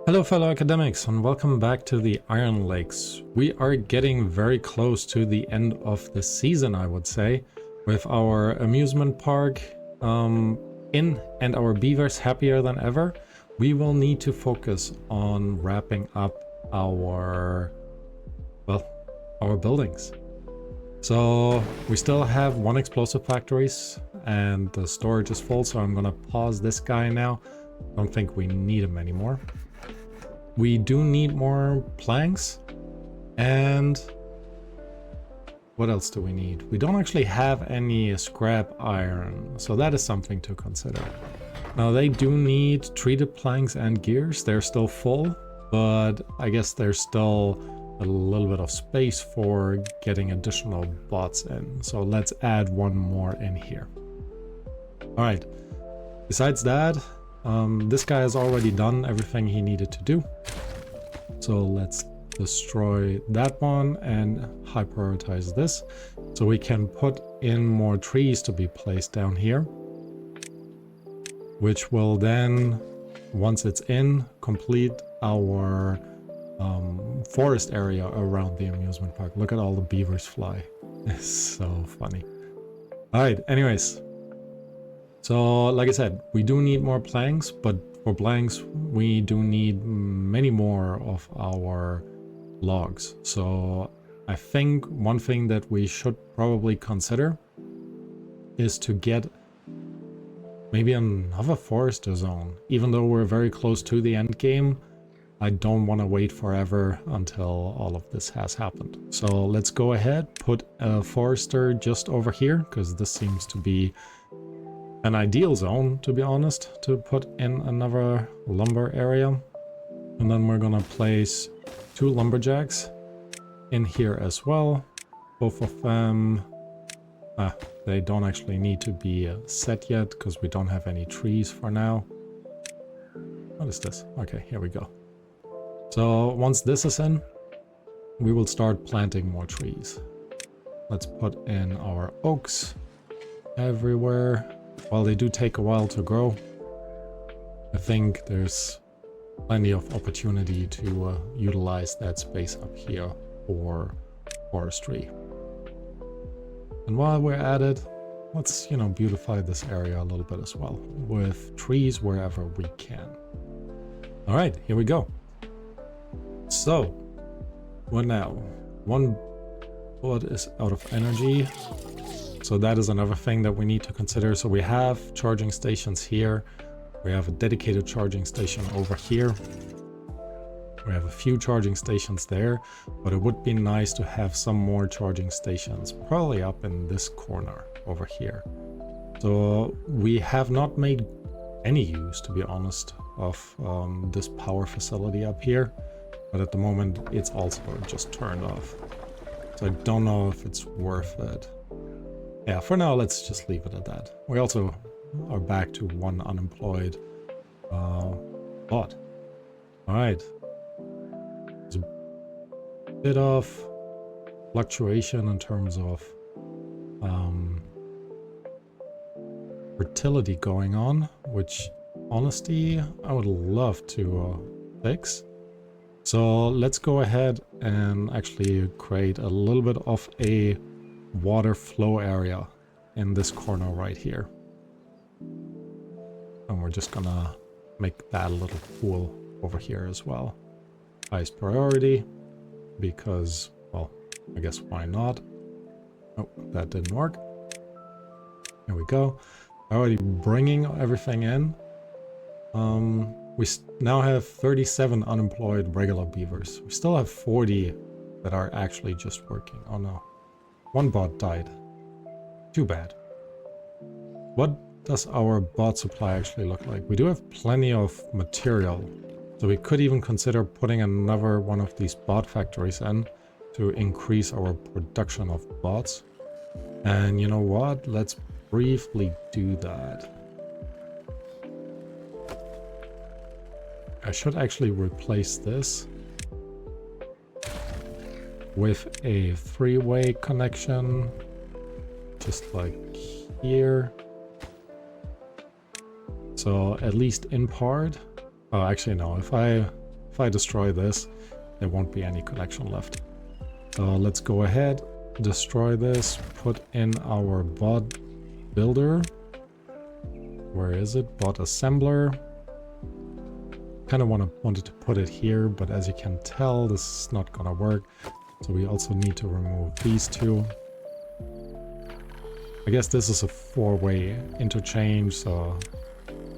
Hello fellow academics and welcome back to the Iron Lakes. We are getting very close to the end of the season, I would say, with our amusement park in and our beavers happier than ever. We will need to focus on wrapping up our buildings. So we still have one explosive factories and the storage is full, so I'm gonna pause this guy now. Don't think we need him anymore. We do need more planks, and what else do we need? We don't actually have any scrap iron, so that is something to consider. Now they do need treated planks and gears. They're still full, but I guess there's still a little bit of space for getting additional bots in. So let's add one more in here. All right, besides that, this guy has already done everything he needed to do. So let's destroy that one and high prioritize this. So we can put in more trees to be placed down here, which will then, once it's in, complete our forest area around the amusement park. Look at all the beavers fly. It's so funny. All right, anyways. So, like I said, we do need more planks, but for planks, we do need many more of our logs. So, I think one thing that we should probably consider is to get maybe another forester zone. Even though we're very close to the end game, I don't want to wait forever until all of this has happened. So, let's go ahead, put a forester just over here, because this seems to be an ideal zone, to be honest, to put in another lumber area. And then we're gonna place 2 lumberjacks in here as well. Both of them, they don't actually need to be set yet because we don't have any trees for now. What is this? Okay, here we go. So once this is in, we will start planting more trees. Let's put in our oaks everywhere. While they do take a while to grow, I think there's plenty of opportunity to utilize that space up here for forestry. And while we're at it, let's, beautify this area a little bit as well, with trees wherever we can. All right, here we go. So, what now? One board is out of energy. So that is another thing that we need to consider. So we have charging stations here. We have a dedicated charging station over here. We have a few charging stations there, but it would be nice to have some more charging stations, probably up in this corner over here. So we have not made any use, to be honest, of this power facility up here, but at the moment it's also just turned off. So I don't know if it's worth it. Yeah, for now, let's just leave it at that. We also are back to 1 unemployed bot. All right. There's a bit of fluctuation in terms of fertility going on, which, honestly, I would love to fix. So let's go ahead and actually create a little bit of a water flow area in this corner right here, and we're just gonna make that a little pool over here as well. Highest priority, because, well, I guess why not? Oh, that didn't work. There we go. Already bringing everything in. We now have 37 unemployed regular beavers. We still have 40 that are actually just working. Oh no. 1 bot died. Too bad. What does our bot supply actually look like? We do have plenty of material, so we could even consider putting another one of these bot factories in to increase our production of bots. And you know what? Let's briefly do that. I should actually replace this with a 3-way connection, just like here. So at least in part, oh, actually no, if I if I destroy this, there won't be any connection left. So let's go ahead, destroy this, put in our bot builder. Where is it? Bot assembler. Kind of wanted to put it here, but as you can tell, this is not gonna work. So we also need to remove these two. I guess this is a four-way interchange, so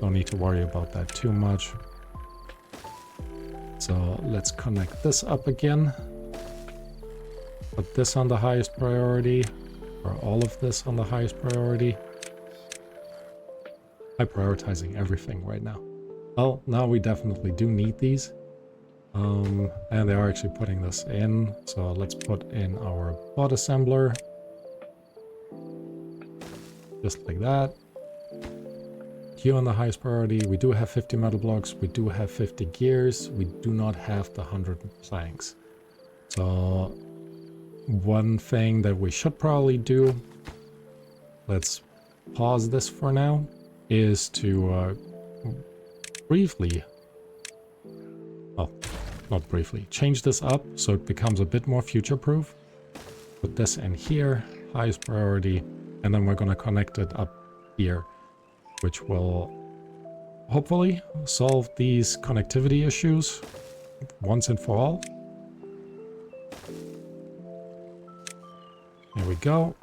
don't need to worry about that too much. So let's connect this up again. Put this on the highest priority, or all of this on the highest priority. I'm prioritizing everything right now. Well, now we definitely do need these. And they are actually putting this in. So let's put in our bot assembler. Just like that. Here on the highest priority, we do have 50 metal blocks. We do have 50 gears. We do not have the 100 planks. So one thing that we should probably do, let's pause this for now, is to briefly, well, not briefly, change this up so it becomes a bit more future-proof. Put this in here, highest priority, and then we're going to connect it up here, which will hopefully solve these connectivity issues once and for all. Here we go.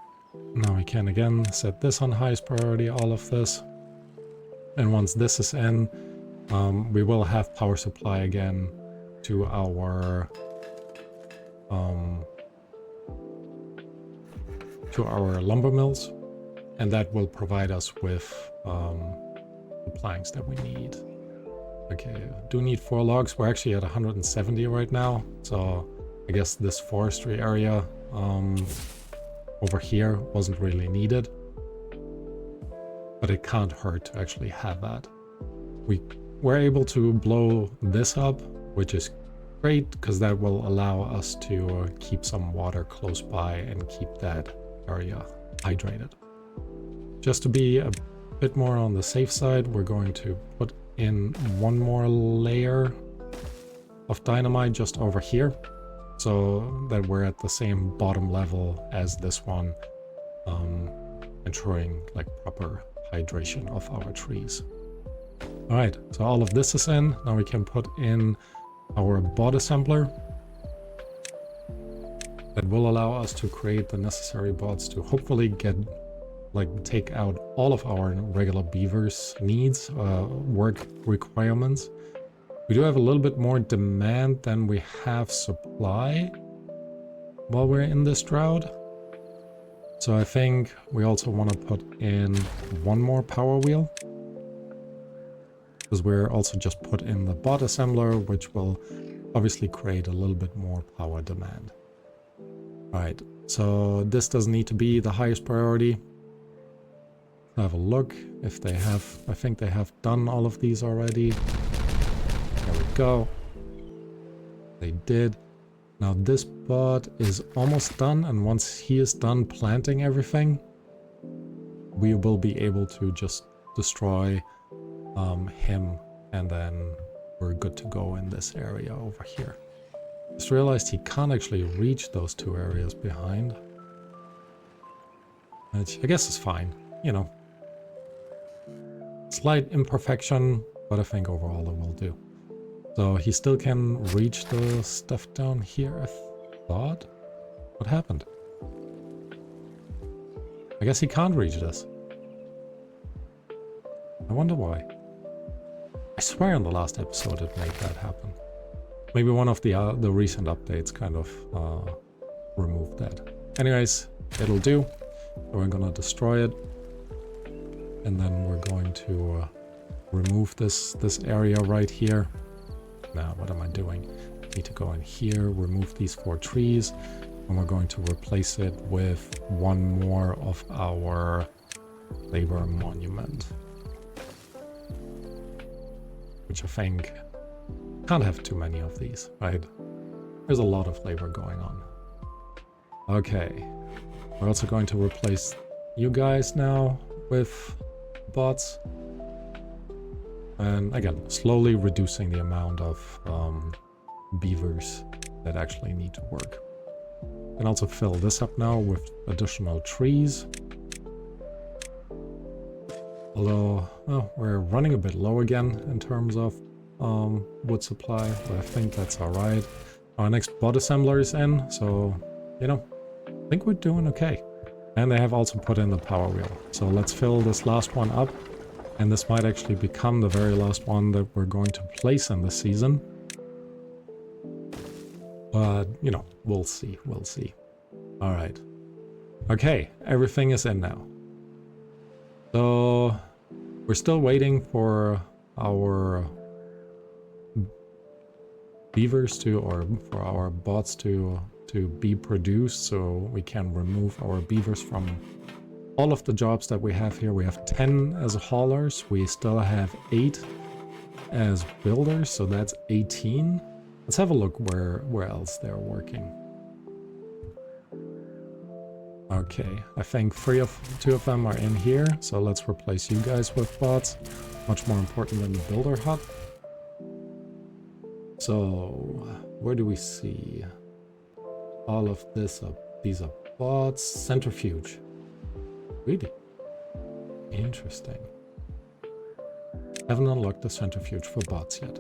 Now we can again set this on highest priority, all of this. And once this is in, we will have power supply again to our lumber mills, and that will provide us with the planks that we need. Okay, do need 4 logs. We're actually at 170 right now, so I guess this forestry area over here wasn't really needed, but it can't hurt to actually have that. We're able to blow this up, which is great because that will allow us to keep some water close by and keep that area hydrated. Just to be a bit more on the safe side, we're going to put in one more layer of dynamite just over here, so that we're at the same bottom level as this one, ensuring like proper hydration of our trees. All right, so all of this is in. Now we can put in our bot assembler. That will allow us to create the necessary bots to hopefully take out all of our regular beavers needs, work requirements. We do have a little bit more demand than we have supply while we're in this drought. So I think we also want to put in one more power wheel, because we're also just put in the bot assembler, which will obviously create a little bit more power demand. All right, so this doesn't need to be the highest priority. Have a look if they have. I think they have done all of these already. There we go. They did. Now this bot is almost done, and once he is done planting everything, we will be able to just destroy him, and then we're good to go in this area over here. Just realized he can't actually reach those 2 areas behind. Which I guess is fine, you know. Slight imperfection, but I think overall it will do. So he still can reach the stuff down here, I thought. What happened? I guess he can't reach this. I wonder why. I swear in the last episode it made that happen. Maybe one of the recent updates kind of removed that. Anyways, it'll do. We're gonna destroy it. And then we're going to remove this area right here. Now, what am I doing? I need to go in here, remove these 4 trees, and we're going to replace it with one more of our labor monument. Which I think can't have too many of these, right? There's a lot of labor going on. Okay, we're also going to replace you guys now with bots. And again, slowly reducing the amount of beavers that actually need to work. And also fill this up now with additional trees. Although, well, we're running a bit low again in terms of wood supply, but I think that's alright. Our next bot assembler is in, so, you know, I think we're doing okay. And they have also put in the power wheel. So let's fill this last one up. And this might actually become the very last one that we're going to place in this season. But, you know, we'll see, we'll see. Alright. Okay, everything is in now. So, we're still waiting for our beavers to, or for our bots to be produced, so we can remove our beavers from all of the jobs that we have here. We have 10 as haulers, we still have 8 as builders, so that's 18. Let's have a look where else they're working. Okay, I think 2 of them are in here, so let's replace you guys with bots. Much more important than the builder hut. So, where do we see all of this? These are bots. Centrifuge. Really? Interesting. Haven't unlocked the centrifuge for bots yet.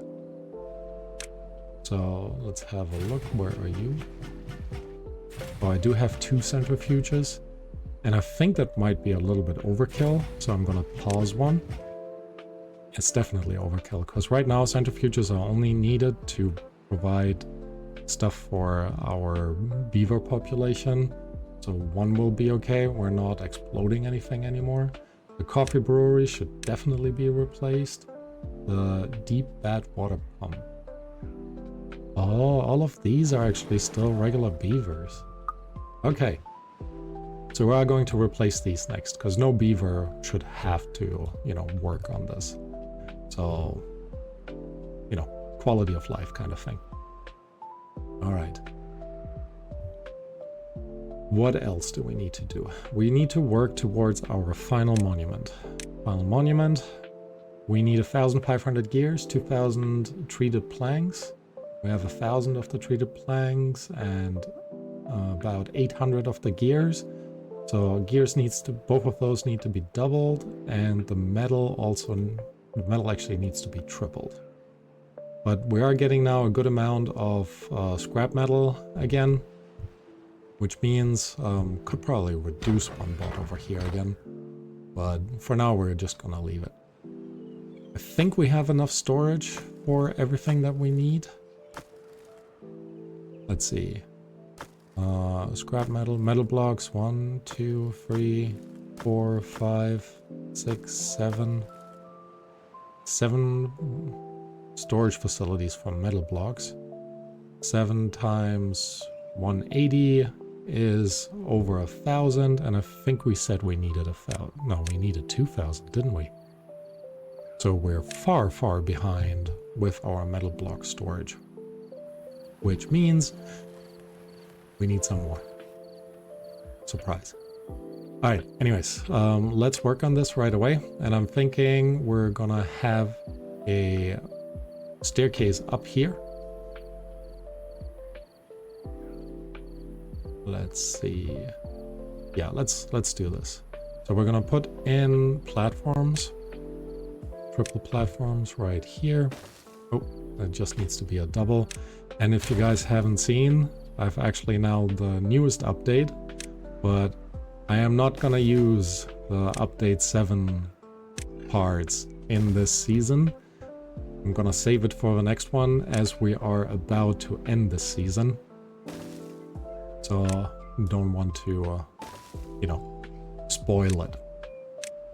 So let's have a look. Where are you? Oh, I do have 2 centrifuges. And I think that might be a little bit overkill. So I'm going to pause one. It's definitely overkill. Because right now centrifuges are only needed to provide stuff for our beaver population. So 1 will be okay. We're not exploding anything anymore. The coffee brewery should definitely be replaced. The deep bad water pump. Oh, all of these are actually still regular beavers. Okay. So we are going to replace these next, because no beaver should have to, you know, work on this. So, you know, quality of life kind of thing. All right. What else do we need to do? We need to work towards our final monument. Final monument. We need 1,500 gears, 2,000 treated planks. We have 1,000 of the treated planks and about 800 of the gears. So gears needs to, both of those need to be doubled, and the metal actually needs to be tripled. But we are getting now a good amount of scrap metal again, which means could probably reduce one bot over here again. But for now, we're just gonna leave it. I think we have enough storage for everything that we need. Let's see. Scrap metal, metal blocks, 1, 2, 3, 4, 5, 6, 7. 7 storage facilities for metal blocks. 7 times 180 is over 1,000, and I think we said we needed 1,000. No, we needed 2,000, didn't we? So we're far, far behind with our metal block storage, which means we need some more. Surprise. All right, anyways, let's work on this right away. And I'm thinking we're gonna have a staircase up here. Let's see. Yeah, let's do this. So we're gonna put in platforms, triple platforms right here. Oh, that just needs to be a double. And if you guys haven't seen, I've actually now the newest update, but I am not gonna use the update 7 parts in this season. I'm gonna save it for the next one, as we are about to end this season. So don't want to, you know, spoil it.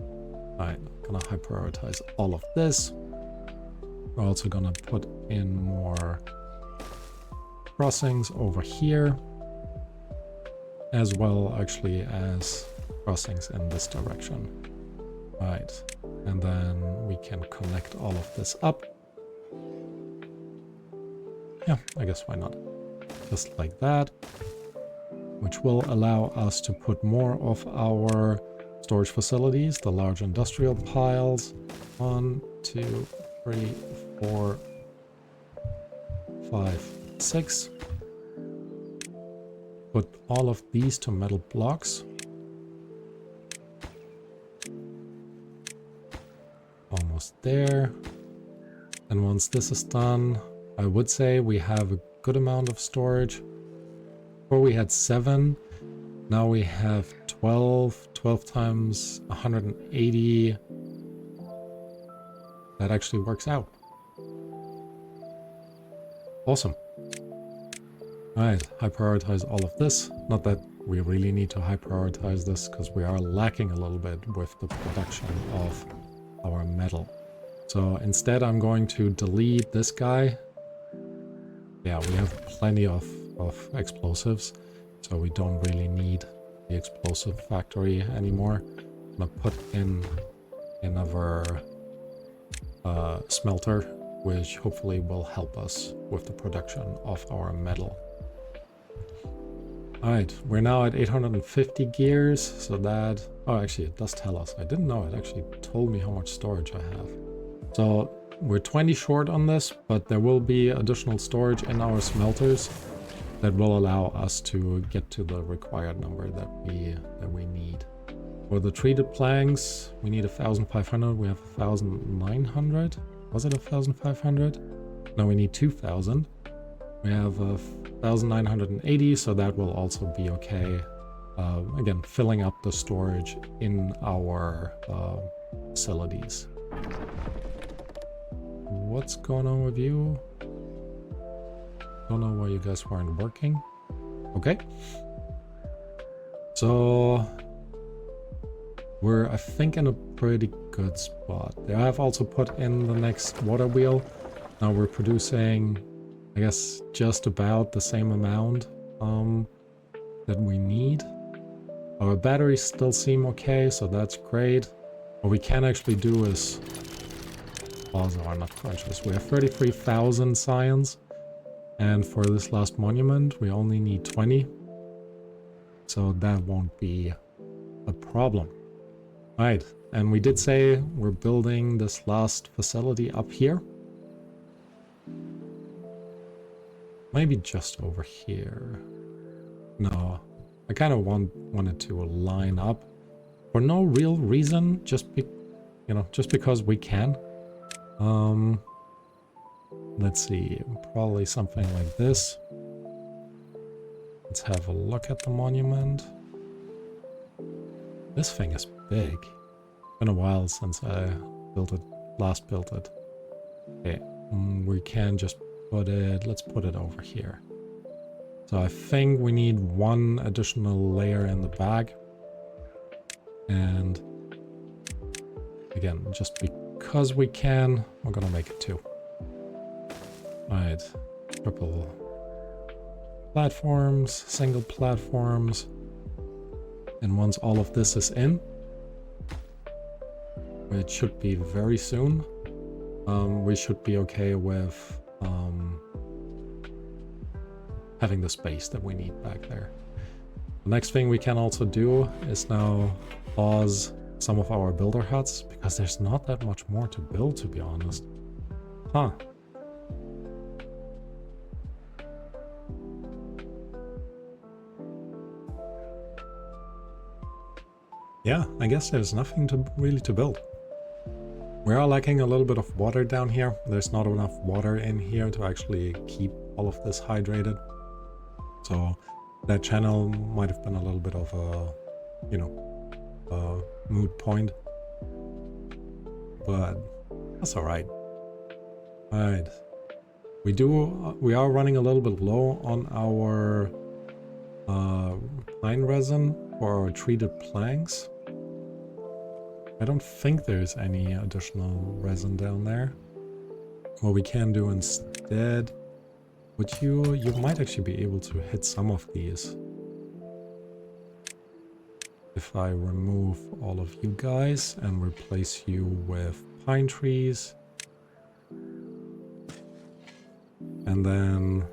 Alright, gonna high prioritize all of this. We're also gonna put in more crossings over here, as well actually as crossings in this direction. Right, and then we can connect all of this up. Yeah, I guess why not? Just like that, which will allow us to put more of our storage facilities, the large industrial piles. 1, 2, 3, 4, 5. 6. Put all of these to metal blocks. Almost there. And once this is done, I would say we have a good amount of storage. Before we had 7, now we have 12. 12 times 180. That actually works out. Awesome. Alright, high prioritize all of this. Not that we really need to high prioritize this, because we are lacking a little bit with the production of our metal. So instead I'm going to delete this guy. Yeah, we have plenty of explosives, so we don't really need the explosive factory anymore. I'm gonna put in another smelter, which hopefully will help us with the production of our metal. Alright, we're now at 850 gears, so that... Oh, actually, it does tell us. I didn't know it actually told me how much storage I have. So, we're 20 short on this, but there will be additional storage in our smelters that will allow us to get to the required number that we need. For the treated planks, we need 1,500. We have 1,900. Was it 1,500? No, we need 2,000. We have 1,980, so that will also be okay. Again, filling up the storage in our facilities. What's going on with you? Don't know why you guys weren't working. Okay. So we're, I think, in a pretty good spot. I have also put in the next water wheel. Now we're producing, I guess, just about the same amount that we need. Our batteries still seem okay, so that's great. What we can actually do is... Also, are not conscious. We have 33,000 science. And for this last monument, we only need 20. So that won't be a problem. Right, and we did say we're building this last facility up here. Maybe just over here. No, I kind of wanted to line up for no real reason, just because we can. Let's see, probably something like this. Let's have a look at the monument. This thing is big. Been a while since I last built it. Okay, we can just put it, let's put it over here. So I think we need one additional layer in the back. And again, just because we can, we're gonna make it 2. Alright, triple platforms, single platforms. And once all of this is in, which should be very soon, we should be okay with having the space that we need back there. The next thing we can also do is now pause some of our builder huts, because there's not that much more to build, to be honest. Huh. Yeah, I guess there's nothing really to build. We are lacking a little bit of water down here. There's not enough water in here to actually keep all of this hydrated. So that channel might have been a little bit of a, moot point. But that's alright. Alright. We are running a little bit low on our pine resin for our treated planks. I don't think there's any additional resin down there. What we can do instead, you might actually be able to hit some of these. If I remove all of you guys and replace you with pine trees. And then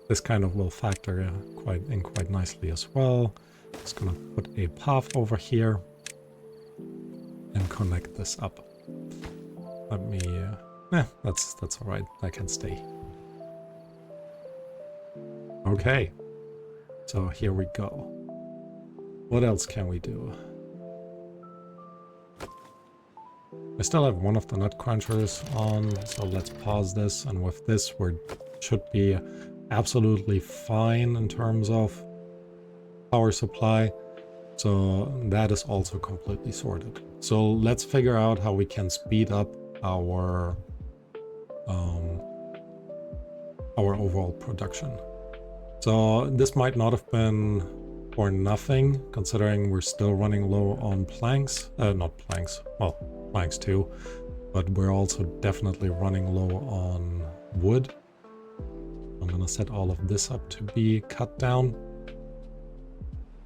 this kind of will factor quite nicely as well. Just gonna put a path over here and connect this up. Let me... that's alright, that can stay. Okay, so here we go. What else can we do? I still have one of the nut crunchers on, so let's pause this, and with this we should be absolutely fine in terms of power supply. So that is also completely sorted. So let's figure out how we can speed up our overall production. So this might not have been for nothing, considering we're still running low on planks. Not planks, well, planks too, but we're also definitely running low on wood. I'm gonna set all of this up to be cut down.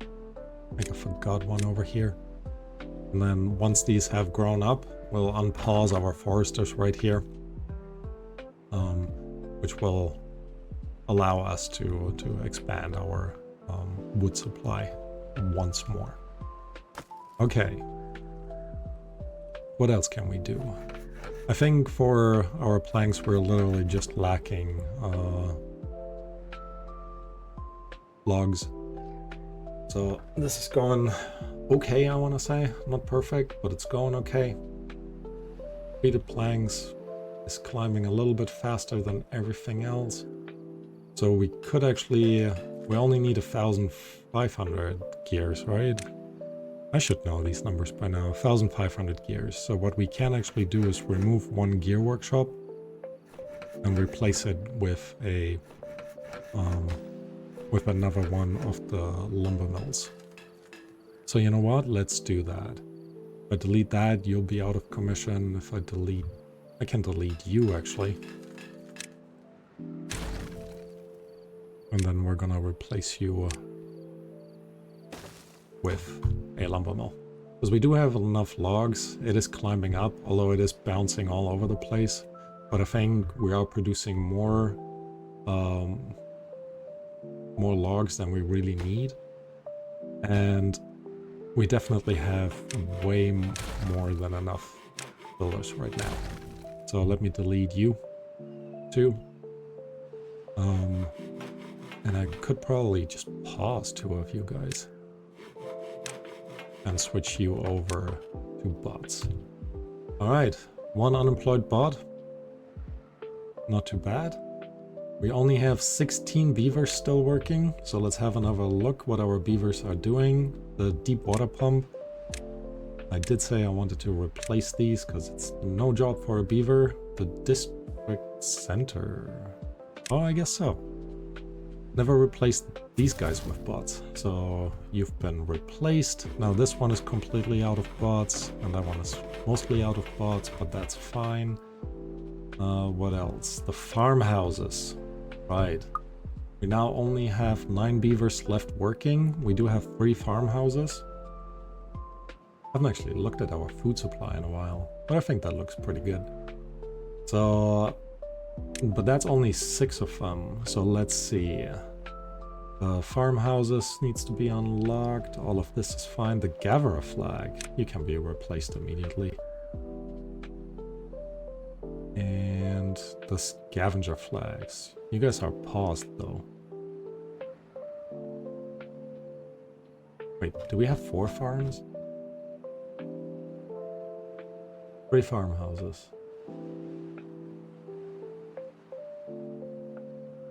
I think I forgot one over here. And then once these have grown up, we'll unpause our foresters right here, which will allow us to expand our wood supply once more. Okay. What else can we do? I think for our planks we're literally just lacking logs. So this is going okay, I want to say. Not perfect, but it's going okay. Treated planks is climbing a little bit faster than everything else. So we could actually... we only need 1,500 gears, right? I should know these numbers by now. 1,500 gears. So what we can actually do is remove one gear workshop and replace it with a... with another one of the lumber mills. So you know what? Let's do that. If I delete that, you'll be out of commission. If I delete... I can delete you, actually. And then we're gonna replace you with a lumber mill. Because we do have enough logs. It is climbing up, although it is bouncing all over the place. But I think we are producing more logs than we really need. And we definitely have way more than enough builders right now. So let me delete you too. And I could probably just pause 2 of you guys and switch you over to bots. Alright, 1 unemployed bot. Not too bad. We only have 16 beavers still working, so let's have another look what our beavers are doing. The deep water pump. I did say I wanted to replace these because it's no job for a beaver. The district center. Oh, I guess so. Never replaced these guys with bots, so you've been replaced. Now this one is completely out of bots, and that one is mostly out of bots, but that's fine. What else? The farmhouses. Right. We now only have 9 beavers left working. We do have 3 farmhouses. I haven't actually looked at our food supply in a while, but I think that looks pretty good. So, but that's only 6 of them. So let's see. The farmhouses needs to be unlocked. All of this is fine. The gatherer flag, you can be replaced immediately. And the scavenger flags. You guys are paused though. Wait, do we have 4 farms? 3 farmhouses.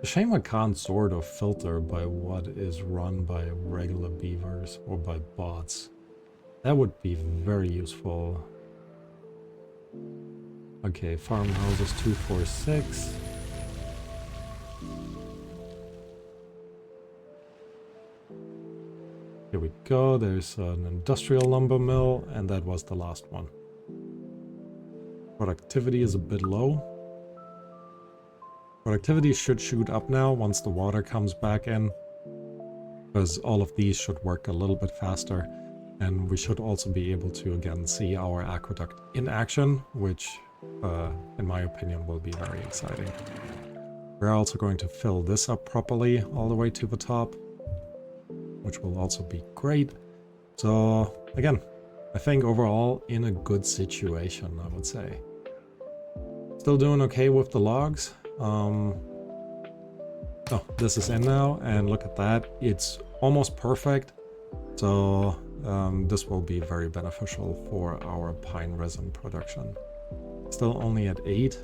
A shame I can't sort of filter by what is run by regular beavers or by bots. That would be very useful. Okay, farmhouses 2, 4, 6. Here we go, there's an industrial lumber mill, and that was the last one. Productivity is a bit low. Productivity should shoot up now once the water comes back in, because all of these should work a little bit faster, and we should also be able to again see our aqueduct in action, which in my opinion will be very exciting. We're also going to fill this up properly all the way to the top, which will also be great. So again, I think overall in a good situation, I would say. Still doing okay with the logs. Oh, this is in now, and look at that. It's almost perfect. So this will be very beneficial for our pine resin production. Still only at 8.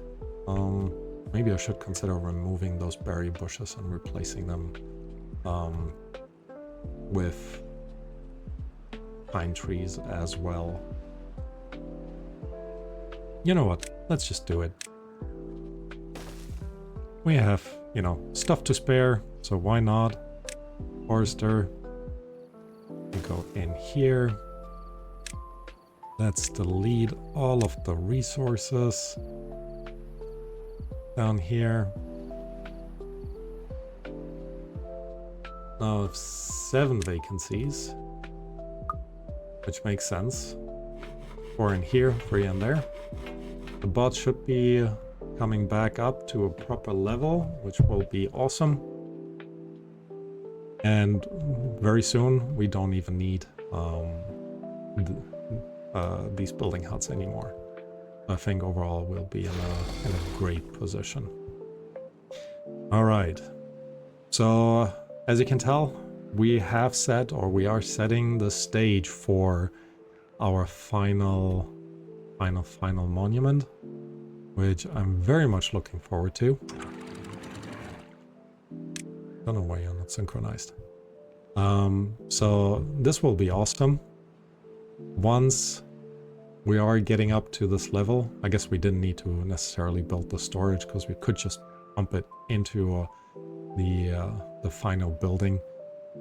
Maybe I should consider removing those berry bushes and replacing them with pine trees as well. You know what? Let's just do it. We have, you know, stuff to spare, so why not? Forester. We go in here. Let's delete all of the resources down here. Now 7 vacancies, which makes sense. 4 in here, 3 in there. The bot should be coming back up to a proper level, which will be awesome. And very soon, we don't even need these building huts anymore. I think overall we'll be in a great position. All right. So as you can tell, we have set, or we are setting the stage for our final monument, which I'm very much looking forward to. Don't know why you're not synchronized. So this will be awesome. Once we are getting up to this level, I guess we didn't need to necessarily build the storage because we could just pump it into the final building.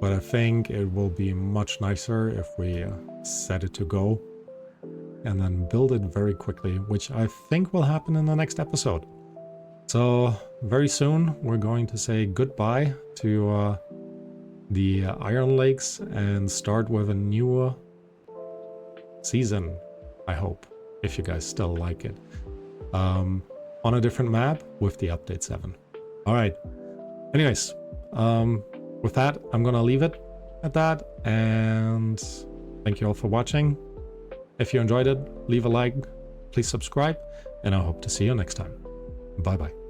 But I think it will be much nicer if we set it to go and then build it very quickly, which I think will happen in the next episode. So very soon we're going to say goodbye to the Iron Lakes and start with a new season, I hope, if you guys still like it, on a different map with the update 7. All right. Anyways, with that, I'm gonna leave it at that, and thank you all for watching. If you enjoyed it, leave a like, please subscribe, and I hope to see you next time. Bye bye.